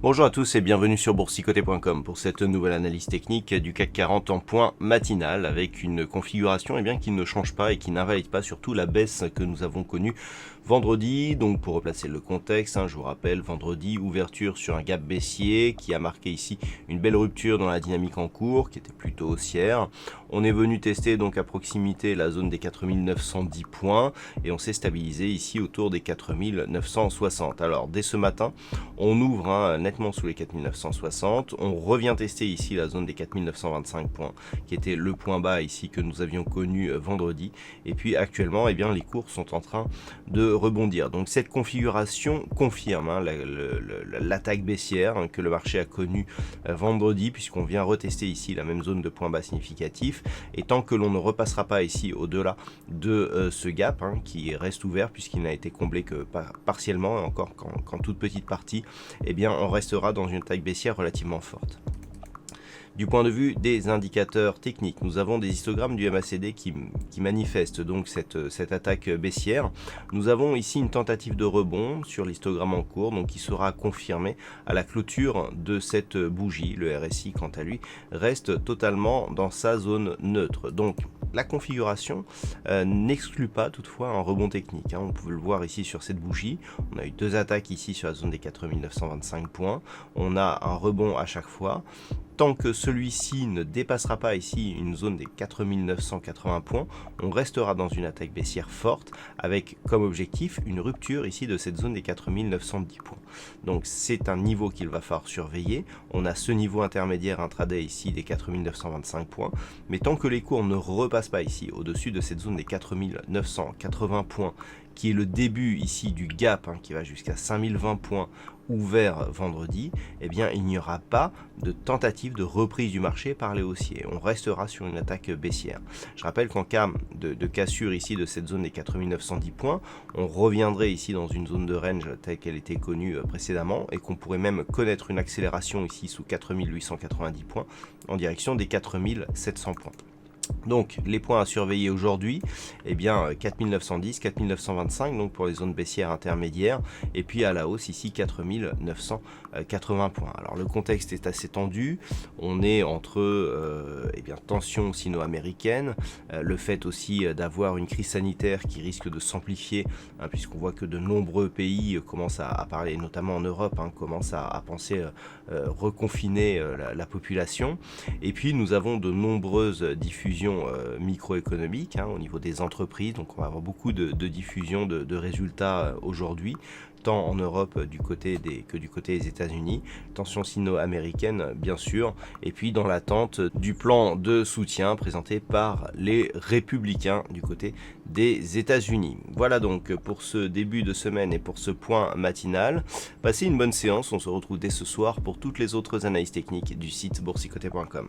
Bonjour à tous et bienvenue sur boursicoté.com pour cette nouvelle analyse technique du CAC 40 en point matinal avec une configuration qui ne change pas et qui n'invalide pas surtout la baisse que nous avons connue vendredi. Donc pour replacer le contexte, je vous rappelle, vendredi, ouverture sur un gap baissier qui a marqué ici une belle rupture dans la dynamique en cours qui était plutôt haussière. On est venu tester donc à proximité la zone des 4910 points et on s'est stabilisé ici autour des 4960. Alors dès ce matin, on ouvre nettement sous les 4960, on revient tester ici la zone des 4925 points qui était le point bas ici que nous avions connu vendredi, et puis actuellement les cours sont en train de rebondir. Donc cette configuration confirme l'attaque baissière que le marché a connue vendredi, puisqu'on vient retester ici la même zone de point bas significatif, et tant que l'on ne repassera pas ici au-delà de ce gap qui reste ouvert puisqu'il n'a été comblé que partiellement, et encore qu'en toute petite partie, on restera dans une attaque baissière relativement forte. Du point de vue des indicateurs techniques, nous avons des histogrammes du MACD qui manifestent donc cette attaque baissière. Nous avons ici une tentative de rebond sur l'histogramme en cours, donc qui sera confirmée à la clôture de cette bougie. Le RSI, quant à lui, reste totalement dans sa zone neutre. Donc la configuration n'exclut pas toutefois un rebond technique. On peut le voir ici sur cette bougie. On a eu deux attaques ici sur la zone des 4925 points. On a un rebond à chaque fois. Tant que celui-ci ne dépassera pas ici une zone des 4980 points, on restera dans une attaque baissière forte avec comme objectif une rupture ici de cette zone des 4910 points. Donc c'est un niveau qu'il va falloir surveiller. On a ce niveau intermédiaire intraday ici des 4925 points, mais tant que les cours ne repassent pas ici au-dessus de cette zone des 4980 points, qui est le début ici du gap qui va jusqu'à 5020 points ouvert vendredi, il n'y aura pas de tentative de reprise du marché par les haussiers. On restera sur une attaque baissière. Je rappelle qu'en cas de cassure ici de cette zone des 4910 points, on reviendrait ici dans une zone de range telle qu'elle était connue précédemment, et qu'on pourrait même connaître une accélération ici sous 4890 points en direction des 4700 points. Donc les points à surveiller aujourd'hui, 4910, 4925 donc pour les zones baissières intermédiaires, et puis à la hausse ici 4980 points. Alors le contexte est assez tendu, on est entre tensions sino-américaines, le fait aussi d'avoir une crise sanitaire qui risque de s'amplifier, puisqu'on voit que de nombreux pays commencent à parler, notamment en Europe, commencent à penser reconfiner la population, et puis nous avons de nombreuses diffusions microéconomiques au niveau des entreprises. Donc on va avoir beaucoup de diffusion de résultats aujourd'hui, tant en Europe que du côté des États-Unis, tension sino-américaine bien sûr, et puis dans l'attente du plan de soutien présenté par les républicains du côté des États-Unis. Voilà donc pour ce début de semaine et pour ce point matinal. Passez une bonne séance, on se retrouve dès ce soir pour toutes les autres analyses techniques du site boursicoté.com.